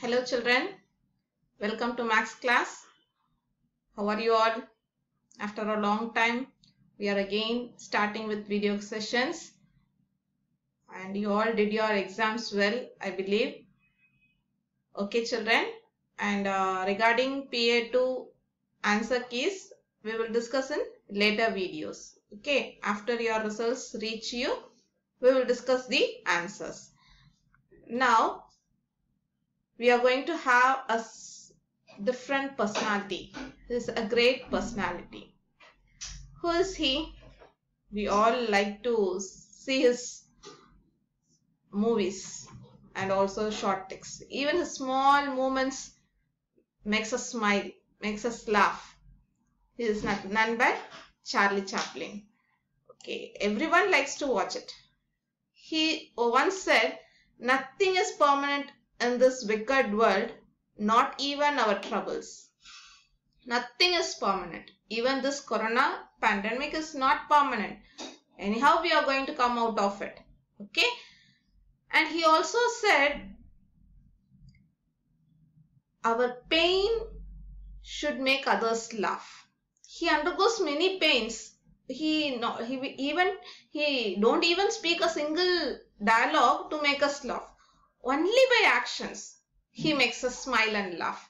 Hello children, welcome to Maths class. How are you all? After a long time, we are again starting with video sessions and you all did your exams well, I believe. Okay children, and regarding PA2 answer keys, we will discuss in later videos. Okay, after your results reach you, we will discuss the answers. Now, we are going to have a different personality. This is a great personality. Who is he? We all like to see his movies and also short texts. Even his small movements makes us smile, makes us laugh. He is none but Charlie Chaplin. Okay, everyone likes to watch it. He once said, "Nothing is permanent in this wicked world, not even our troubles." Nothing is permanent. Even this corona pandemic is not permanent. Anyhow, we are going to come out of it. Okay. And he also said, our pain should make others laugh. He undergoes many pains. He don't even speak a single dialogue to make us laugh. Only by actions, he makes us smile and laugh.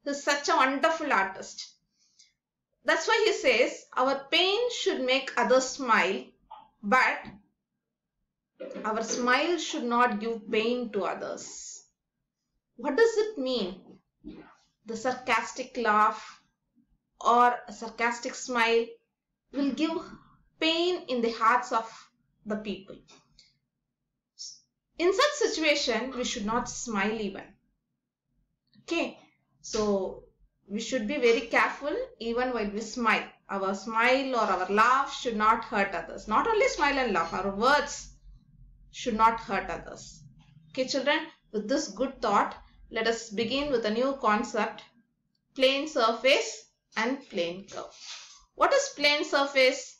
He's such a wonderful artist. That's why he says, our pain should make others smile, but our smile should not give pain to others. What does it mean? The sarcastic laugh or a sarcastic smile will give pain in the hearts of the people. In such situation, we should not smile even. Okay, so we should be very careful even while we smile. Our smile or our laugh should not hurt others. Not only smile and laugh, our words should not hurt others. Okay, children, with this good thought, let us begin with a new concept, plane surface and plane curve. What is plane surface?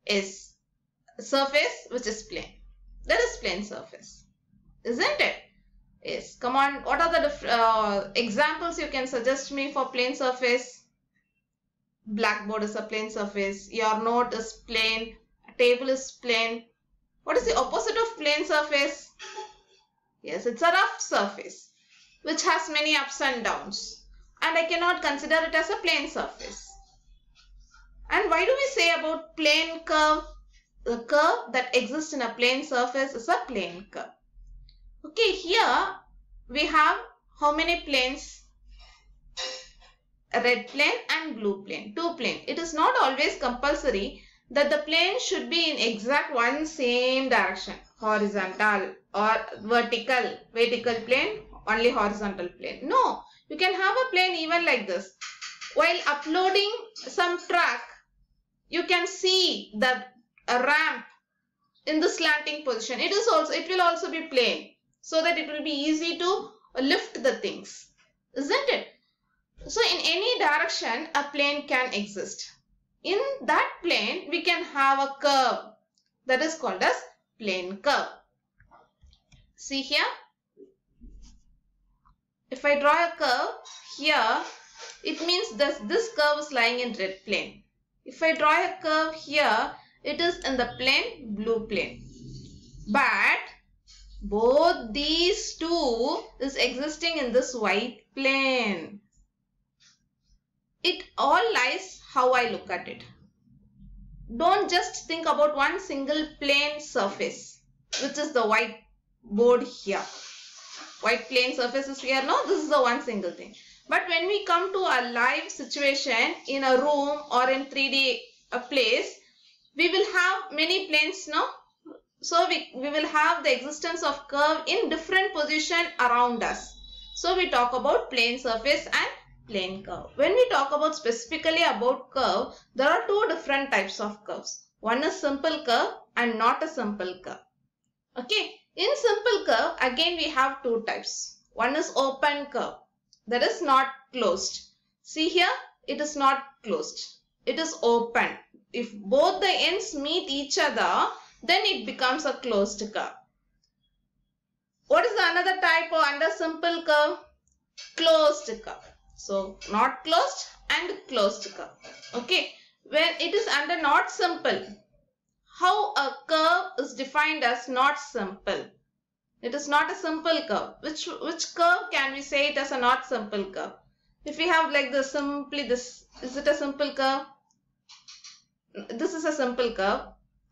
Is a surface which is plane. That is plane surface, isn't it? Yes. Come on, what are the examples you can suggest me for plane surface? Blackboard is a plane surface. Your note is plane. A table is plane. What is the opposite of plane surface? Yes, it's a rough surface which has many ups and downs. And I cannot consider it as a plane surface. And why do we say about plane curve? The curve that exists in a plane surface is a plane curve. Okay, here we have how many planes? A red plane and blue plane, two planes. It is not always compulsory that the plane should be in exact one same direction, horizontal or vertical plane, only horizontal plane. No, you can have a plane even like this. While uploading some track, you can see the ramp in the slanting position. It will also be plane, so that it will be easy to lift the things, isn't it? So in any direction a plane can exist. In that plane we can have a curve that is called as plane curve. See here, if I draw a curve here, it means this curve is lying in red plane. If I draw a curve here, it is in the plane blue plane. But both these two is existing in this white plane. It all lies how I look at it. Don't just think about one single plane surface, which is the white board here. White plane surface is here. No, this is the one single thing. But when we come to a live situation in a room or in 3D place, we will have many planes, no? So we will have the existence of curve in different position around us. So we talk about plane surface and plane curve. When we talk about specifically about curve, there are two different types of curves. One is simple curve and not a simple curve. Okay, in simple curve, again we have two types. One is open curve, that is not closed. See here, it is not closed. It is open. If both the ends meet each other, then it becomes a closed curve. What is the another type of under simple curve? Closed curve. So not closed and closed curve. Okay. When it is under not simple, how a curve is defined as not simple? It is not a simple curve. Which curve can we say it as a not simple curve? If we have like this, simply this, is it a simple curve? This is a simple curve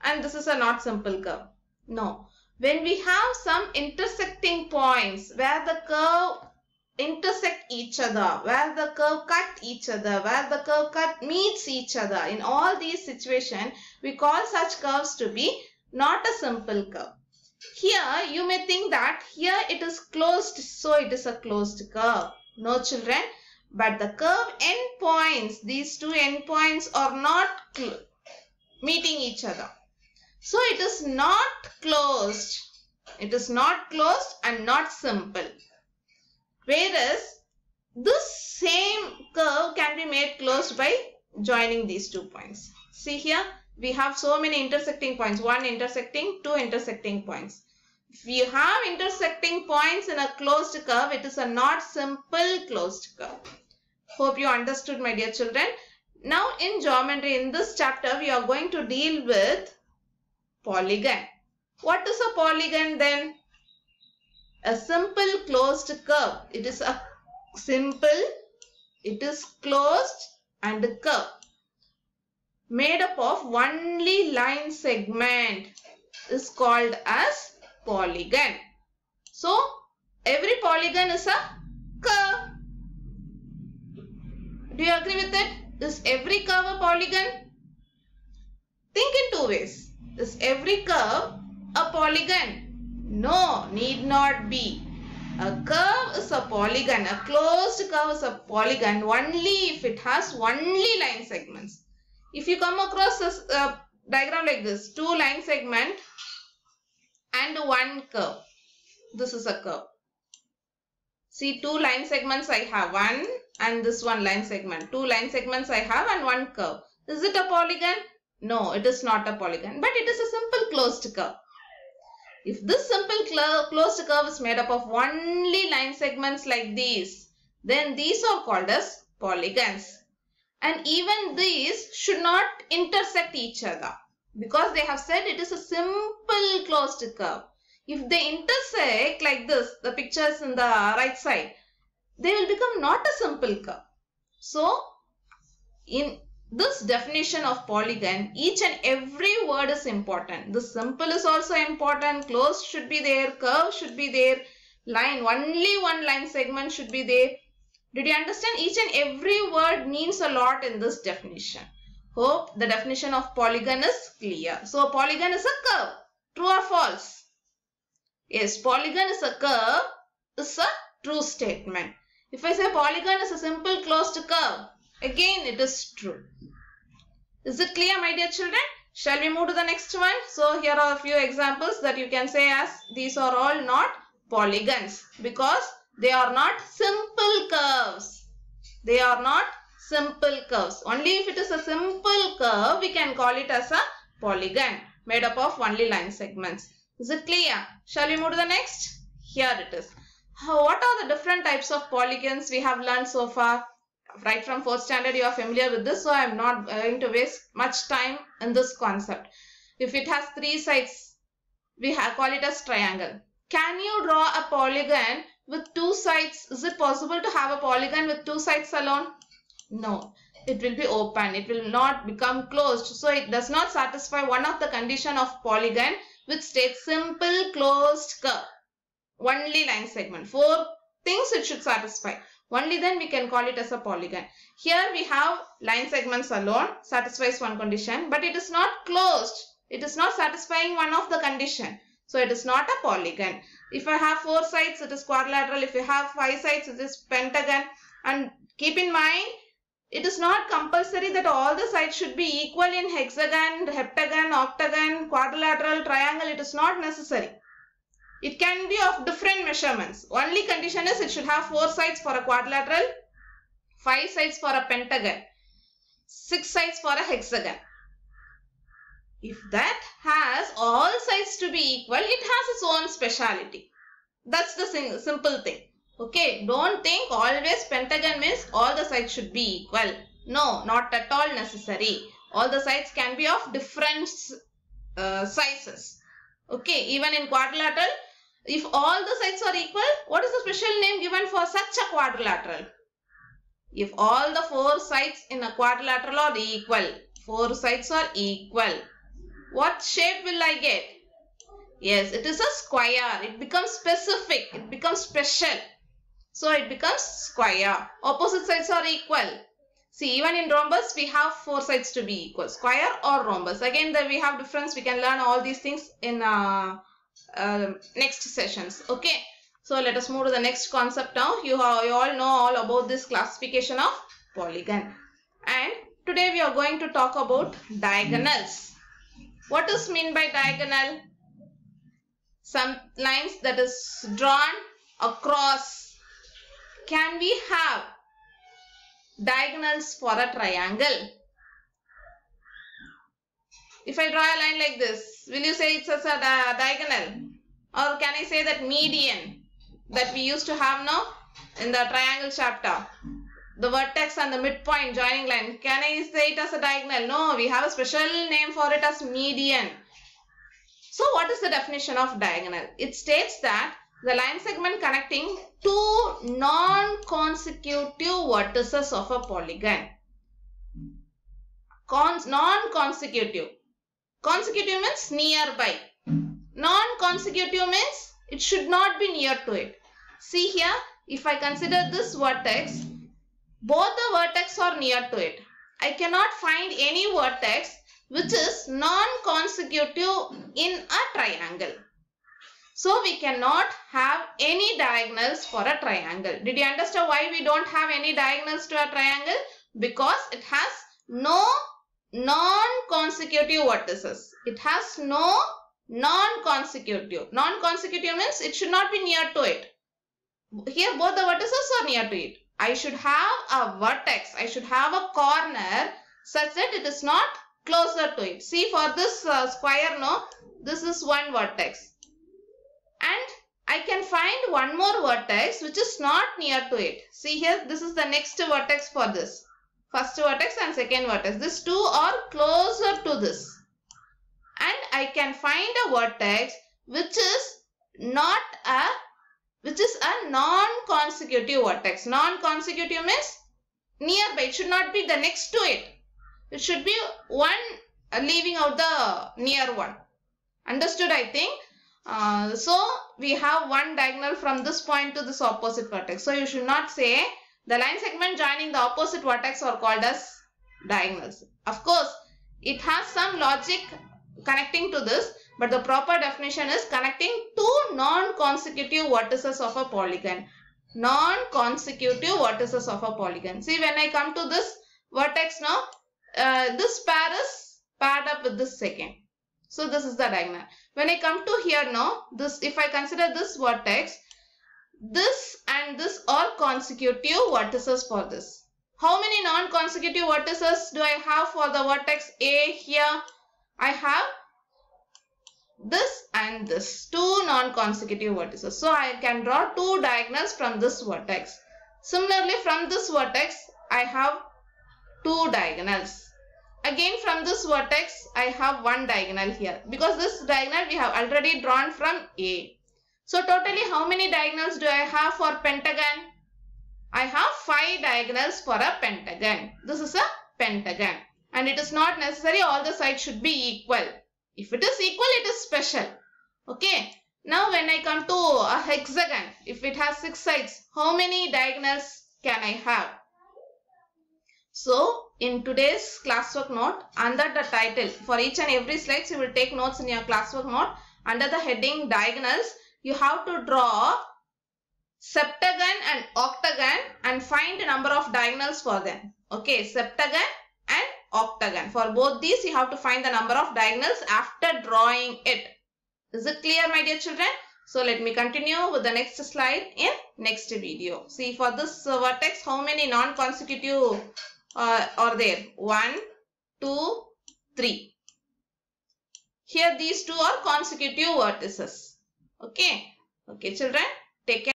and this is a not simple curve. No. When we have some intersecting points where the curve intersect each other, where the curve cut each other, where the curve cut meets each other, in all these situations, we call such curves to be not a simple curve. Here, you may think that here it is closed, so it is a closed curve. No, children, but the curve endpoints, these two endpoints are not meeting each other. So it is not closed. It is not closed and not simple. Whereas this same curve can be made closed by joining these 2 points. See here, we have so many intersecting points. 1 intersecting, 2 intersecting points. If you have intersecting points in a closed curve, it is a not simple closed curve. Hope you understood, my dear children. Now in geometry, in this chapter, we are going to deal with polygon. What is a polygon then? A simple closed curve. It is a simple, it is closed and a curve made up of only line segment is called as polygon. So every polygon is a curve. Do you agree with it? Is every curve a polygon? Think in 2 ways. Is every curve a polygon? No, need not be. A curve is a polygon. A closed curve is a polygon only if it has only line segments. If you come across a diagram like this, 2 line segment and 1 curve. This is a curve. See, 2 line segments I have, 1 and this 1 line segment. 2 line segments I have and 1 curve. Is it a polygon? No, it is not a polygon, but it is a simple closed curve. If this simple closed curve is made up of only line segments like these, then these are called as polygons. And even these should not intersect each other because they have said it is a simple closed curve. If they intersect like this, the pictures in the right side, they will become not a simple curve. So, in this definition of polygon, each and every word is important. The simple is also important. Closed should be there. Curve should be there. Line, only 1 line segment should be there. Did you understand? Each and every word means a lot in this definition. Hope the definition of polygon is clear. So, polygon is a curve. True or false? Yes, polygon is a curve. Is a true statement. If I say polygon is a simple closed curve, again it is true. Is it clear, my dear children? Shall we move to the next one? So here are a few examples that you can say as these are all not polygons because they are not simple curves. They are not simple curves. Only if it is a simple curve, we can call it as a polygon made up of only line segments. Is it clear? Shall we move to the next? Here it is. What are the different types of polygons we have learned so far? Right from 4th standard you are familiar with this, so I am not going to waste much time in this concept. If it has 3 sides, we call it as triangle. Can you draw a polygon with 2 sides? Is it possible to have a polygon with 2 sides alone? No, it will be open. It will not become closed. So it does not satisfy one of the condition of polygon which states simple closed curve. Only line segment. 4 things it should satisfy. Only then we can call it as a polygon. Here we have line segments alone, satisfies one condition, but it is not closed. It is not satisfying one of the condition. So it is not a polygon. If I have 4 sides, it is quadrilateral. If you have 5 sides, it is pentagon. And keep in mind, it is not compulsory that all the sides should be equal in hexagon, heptagon, octagon, quadrilateral, triangle. It is not necessary. It can be of different measurements. Only condition is it should have 4 sides for a quadrilateral, 5 sides for a pentagon, 6 sides for a hexagon. If that has all sides to be equal, it has its own speciality. That's the simple thing. Okay, don't think always pentagon means all the sides should be equal. No, not at all necessary. All the sides can be of different sizes. Okay, even in quadrilateral, if all the sides are equal, what is the special name given for such a quadrilateral? If all the four sides in a quadrilateral are equal, four sides are equal, what shape will I get? Yes, it is a square. It becomes specific. It becomes special. So it becomes square. Opposite sides are equal. See, even in rhombus, we have four sides to be equal. Square or rhombus. Again, we have difference. We can learn all these things in next sessions. Okay. So let us move to the next concept now. You all know all about this classification of polygon. And today we are going to talk about diagonals. What is meant by diagonal? Some lines that is drawn across. Can we have diagonals for a triangle? If I draw a line like this, will you say it's a diagonal? Or can I say that median that we used to have now in the triangle chapter? The vertex and the midpoint joining line. Can I say it as a diagonal? No, we have a special name for it as median. So what is the definition of diagonal? It states that the line segment connecting two non-consecutive vertices of a polygon. Non-consecutive. Consecutive means nearby. Non-consecutive means it should not be near to it. See here, if I consider this vertex, both the vertex are near to it. I cannot find any vertex which is non-consecutive in a triangle. So we cannot have any diagonals for a triangle. Did you understand why we don't have any diagonals to a triangle? Because it has no non-consecutive vertices. It has no non-consecutive. Non-consecutive means it should not be near to it. Here both the vertices are near to it. I should have a vertex. I should have a corner such that it is not closer to it. See, for this square, no, this is one vertex. And I can find one more vertex which is not near to it. See here, this is the next vertex for this. First vertex and second vertex. These two are closer to this. And I can find a vertex which is a non-consecutive vertex. Non-consecutive means nearby. It should not be the next to it. It should be one leaving out the near one. Understood, I think. So we have one diagonal from this point to this opposite vertex. So you should not say the line segment joining the opposite vertex are called as diagonals. Of course, it has some logic connecting to this, but the proper definition is connecting two non-consecutive vertices of a polygon. Non-consecutive vertices of a polygon. See, when I come to this vertex now, this pair is paired up with this second. So this is the diagonal. When I come to here now, this, if I consider this vertex, this and this are consecutive vertices for this. How many non-consecutive vertices do I have for the vertex A here? I have this and this, two non-consecutive vertices. So I can draw two diagonals from this vertex. Similarly, from this vertex, I have two diagonals. Again, from this vertex, I have one diagonal here. Because this diagonal we have already drawn from A. So totally, how many diagonals do I have for pentagon? I have 5 diagonals for a pentagon. This is a pentagon. And it is not necessary all the sides should be equal. If it is equal, it is special. Okay. Now when I come to a hexagon, if it has 6 sides, how many diagonals can I have? So in today's classwork note, under the title, for each and every slides, you will take notes in your classwork note. Under the heading diagonals, you have to draw septagon and octagon and find the number of diagonals for them. Okay, septagon and octagon. For both these, you have to find the number of diagonals after drawing it. Is it clear, my dear children? So let me continue with the next slide in next video. See, for this vertex, how many non-consecutive are there? 1, 2, 3. Here these two are consecutive vertices. Okay. Okay, children, take care.